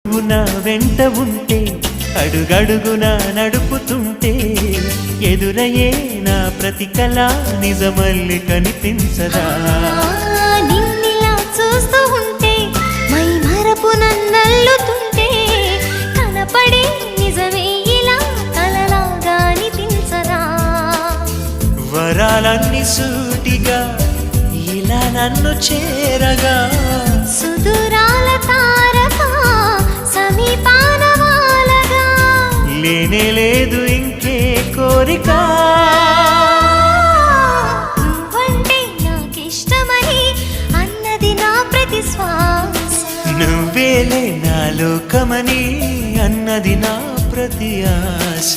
నా వెంట ఉంటే అడుగడుగున నడుపుతుంటే ఎదురయ్యే నా ప్రతి కళ నిజమల్లి కనిపించదా నిన్నిలా చూస్తూ ఉంటే మై మరపు నన్నల్లుతుంటే కనపడే నిజమే ఇలా కలలాగా అనిపించదా వరాలన్నీ సూటిగా ఇలా నన్ను చేరగా సుదూరాల తారక సమీపాన వాలగా లేనే లేదు ఇంకే కోరిక నువ్వంటే నాకిష్టమని అన్నది నా ప్రతి శ్వాస నువ్వేలే నా లోకమని అన్నది నా ప్రతి ఆశ